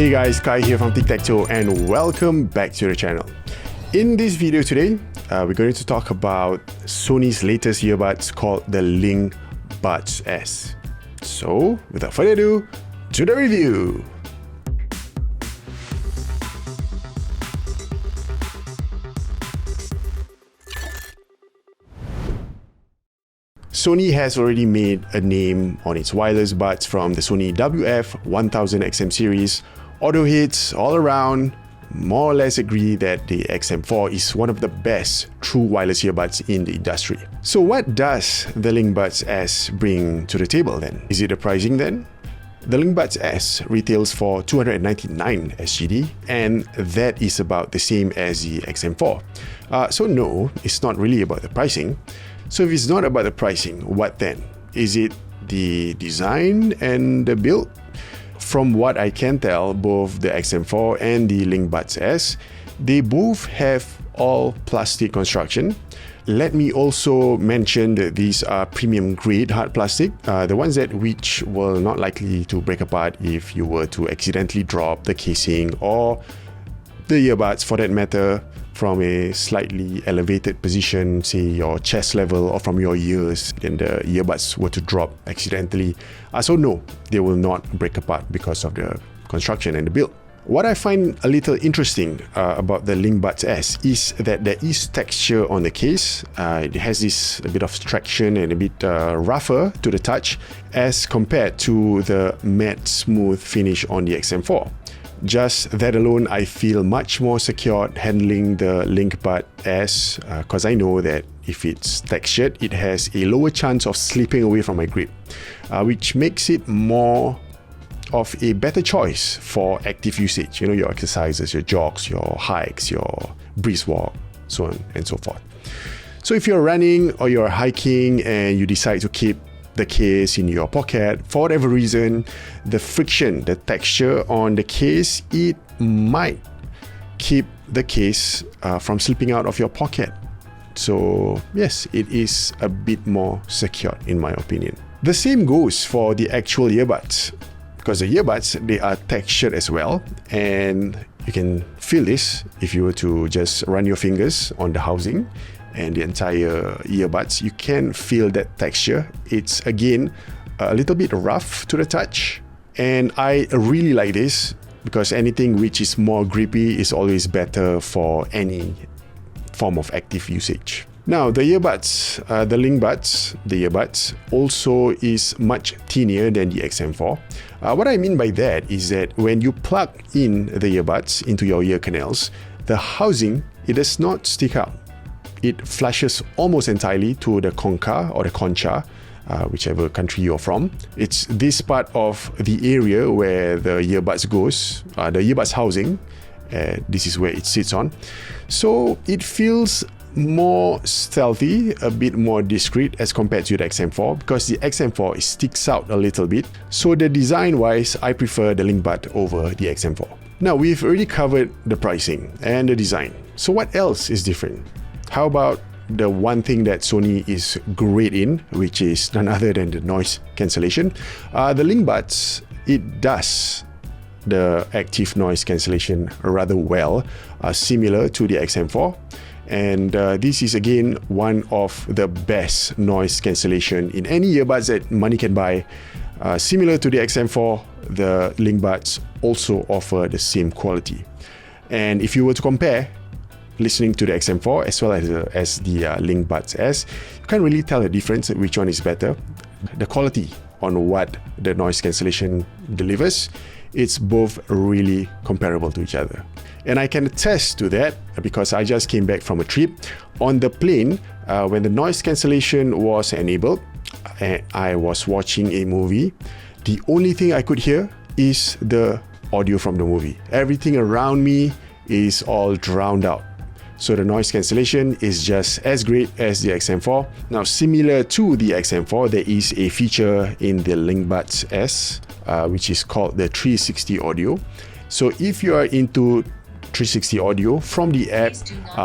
Hey guys, Kai here from Tic-Tac-Toe and welcome back to the channel. In this video today, we're going to talk about Sony's latest earbuds called the LinkBuds S. So, without further ado, to the review! Sony has already made a name on its wireless buds from the Sony WF-1000 XM series. Auto hits all around more or less agree that the XM4 is one of the best true wireless earbuds in the industry. So what does the LinkBuds S bring to the table then? Is it the pricing then? The LinkBuds S retails for $299 SGD and that is about the same as the XM4. So no, it's not really about the pricing. So if it's not about the pricing, what then? Is it the design and the build? From what I can tell, both the XM4 and the LinkBuds S, they both have all plastic construction. Let me also mention that these are premium grade hard plastic, the ones which will not likely to break apart if you were to accidentally drop the casing or the earbuds for that matter from a slightly elevated position, say your chest level or from your ears, and the earbuds were to drop accidentally. So no, they will not break apart because of the construction and the build. What I find a little interesting about the LinkBuds S is that there is texture on the case. It has this a bit of traction and a bit rougher to the touch as compared to the matte smooth finish on the XM4. Just that alone, I feel much more secure handling the LinkBuds S because I know that if it's textured, it has a lower chance of slipping away from my grip, which makes it more of a better choice for active usage. You know, your exercises, your jogs, your hikes, your brisk walk, so on and so forth. So if you're running or you're hiking and you decide to keep the case in your pocket, for whatever reason, the friction, the texture on the case, it might keep the case from slipping out of your pocket. So yes, it is a bit more secure in my opinion. The same goes for the actual earbuds, because the earbuds, they are textured as well, and you can feel this if you were to just run your fingers on the housing and the entire earbuds. You can feel that texture. It's again a little bit rough to the touch, and I really like this because anything which is more grippy is always better for any form of active usage. Now the earbuds, the LinkBuds, the earbuds also is much thinner than the XM4. What I mean by that is that when you plug in the earbuds into your ear canals, the housing, it does not stick out. It flashes almost entirely to the concha or the concha, whichever country you're from. It's this part of the area where the earbuds goes, the earbuds housing. This is where it sits on. So it feels more stealthy, a bit more discreet as compared to the XM4 because the XM4 sticks out a little bit. So the design wise, I prefer the LinkBud over the XM4. Now we've already covered the pricing and the design. So what else is different? How about the one thing that Sony is great in, which is none other than the noise cancellation? The LinkBuds, it does the active noise cancellation rather well, similar to the XM4. And this is again one of the best noise cancellation in any earbuds that money can buy. Similar to the XM4, the LinkBuds also offer the same quality. And if you were to compare listening to the XM4 as well as the LinkBuds S, you can't really tell the difference which one is better. The quality on what the noise cancellation delivers, it's both really comparable to each other. And I can attest to that because I just came back from a trip. On the plane, when the noise cancellation was enabled, I was watching a movie. The only thing I could hear is the audio from the movie. Everything around me is all drowned out. So the noise cancellation is just as great as the XM4. Now, similar to the XM4, there is a feature in the LinkBuds S, which is called the 360 audio. So if you are into 360 audio from the app,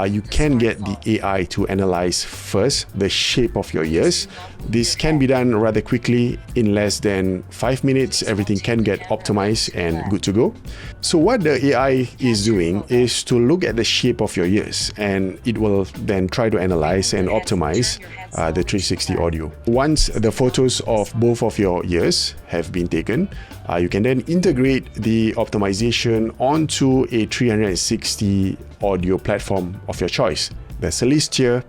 you can get the AI to analyze first the shape of your ears. This can be done rather quickly. In less than 5 minutes, everything can get optimized and good to go. So what the AI is doing is to look at the shape of your ears, and it will then try to analyze and optimize the 360 audio. Once the photos of both of your ears have been taken, you can then integrate the optimization onto a 360 audio platform of your choice. There's a list here.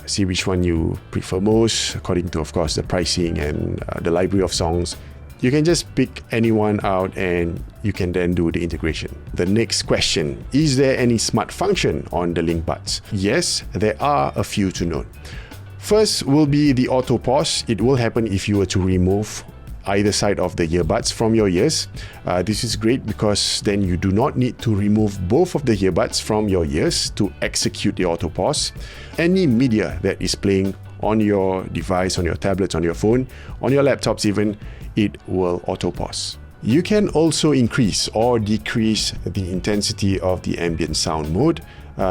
See which one you prefer most according to, of course, the pricing and the library of songs. You can just pick any one out and you can then do the integration. The next question, is there any smart function on the LinkBuds? Yes, there are a few to note. First will be the auto pause. It will happen if you were to remove either side of the earbuds from your ears. This is great because then you do not need to remove both of the earbuds from your ears to execute the auto pause. Any media that is playing on your device, on your tablets, on your phone, on your laptops even, it will auto pause. You can also increase or decrease the intensity of the ambient sound mode.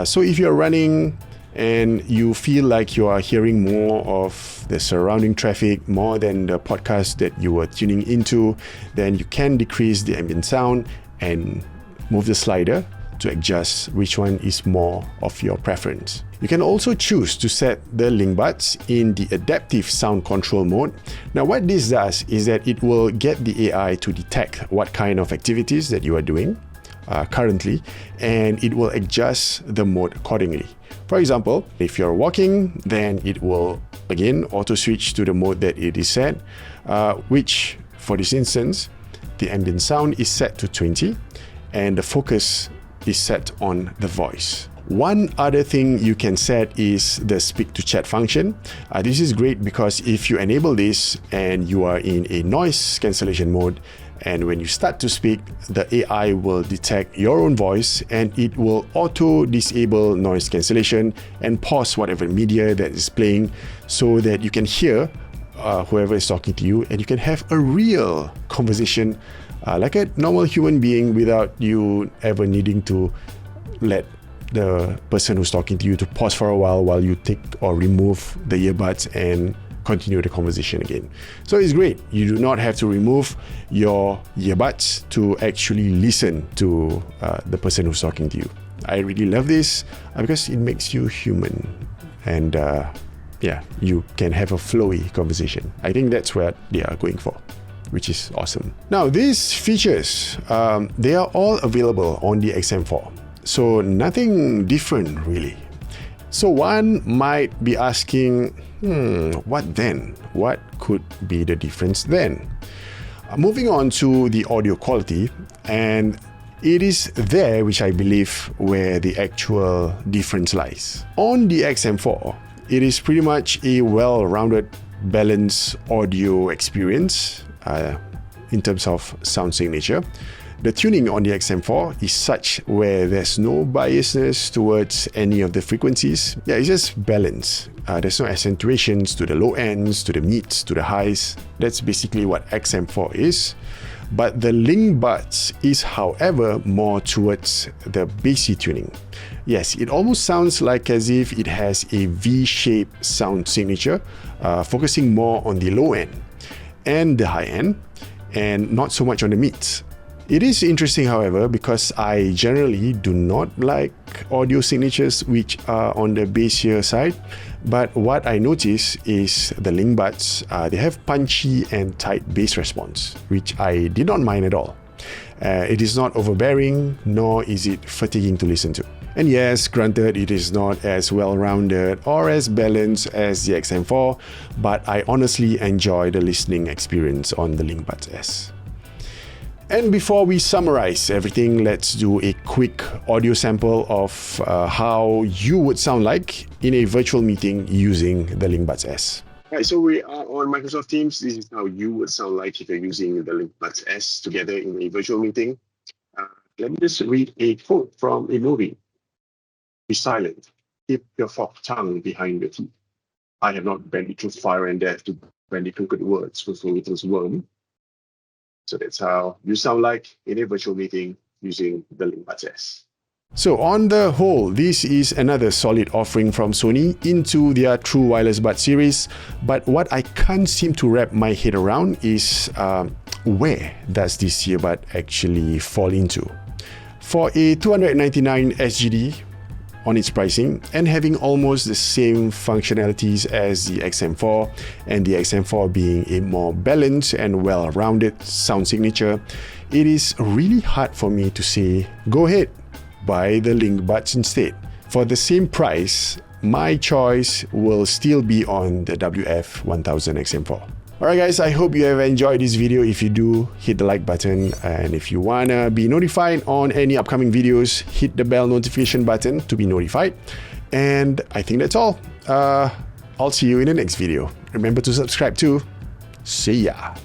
So if you're running and you feel like you are hearing more of the surrounding traffic more than the podcast that you were tuning into, then you can decrease the ambient sound and move the slider to adjust which one is more of your preference. You can also choose to set the LinkBuds in the adaptive sound control mode. Now what this does is that it will get the AI to detect what kind of activities that you are doing currently, and it will adjust the mode accordingly. For example, if you're walking, then it will again auto switch to the mode that it is set, which for this instance, the ambient sound is set to 20 and the focus is set on the voice. One other thing you can set is the speak to chat function. This is great because if you enable this and you are in a noise cancellation mode, and when you start to speak, the AI will detect your own voice and it will auto disable noise cancellation and pause whatever media that is playing so that you can hear whoever is talking to you and you can have a real conversation like a normal human being without you ever needing to let the person who's talking to you to pause for a while you take or remove the earbuds and continue the conversation again. So it's great. You do not have to remove your earbuds to actually listen to the person who's talking to you. I really love this because it makes you human and you can have a flowy conversation. I think that's what they are going for, which is awesome. Now these features, they are all available on the XM4. So nothing different really. So one might be asking, what then? What could be the difference then? Moving on to the audio quality, and it is there which I believe where the actual difference lies. On the XM4, it is pretty much a well-rounded, balanced audio experience in terms of sound signature. The tuning on the XM4 is such where there's no biasness towards any of the frequencies. Yeah, it's just balance. There's no accentuations to the low ends, to the mids, to the highs. That's basically what XM4 is. But the LinkBuds is, however, more towards the bassy tuning. Yes, it almost sounds like as if it has a V-shaped sound signature, focusing more on the low end and the high end, and not so much on the mids. It is interesting, however, because I generally do not like audio signatures which are on the bassier side. But what I notice is the LinkBuds, they have punchy and tight bass response, which I did not mind at all. It is not overbearing, nor is it fatiguing to listen to. And yes, granted, it is not as well-rounded or as balanced as the XM4, but I honestly enjoy the listening experience on the LinkBuds S. And before we summarize everything, let's do a quick audio sample of how you would sound like in a virtual meeting using the LinkBuds S. Right, so we are on Microsoft Teams. This is how you would sound like if you're using the LinkBuds S together in a virtual meeting. Let me just read a quote from a movie. Be silent. Keep your forked tongue behind your teeth. I have not been through fire and death to brandy crooked words with a little worm. So that's how you sound like in a virtual meeting using the LinkBuds S. So on the whole, this is another solid offering from Sony into their true wireless bud series. But what I can't seem to wrap my head around is where does this earbud actually fall into? For a 299 SGD on its pricing and having almost the same functionalities as the XM4, and the XM4 being a more balanced and well-rounded sound signature, it is really hard for me to say, go ahead, buy the LinkBuds instead. For the same price, my choice will still be on the WF-1000 XM4. Alright guys, I hope you have enjoyed this video. If you do, hit the like button, and if you wanna be notified on any upcoming videos, hit the bell notification button to be notified. And I think that's all. I'll see you in the next video. Remember to subscribe too. See ya!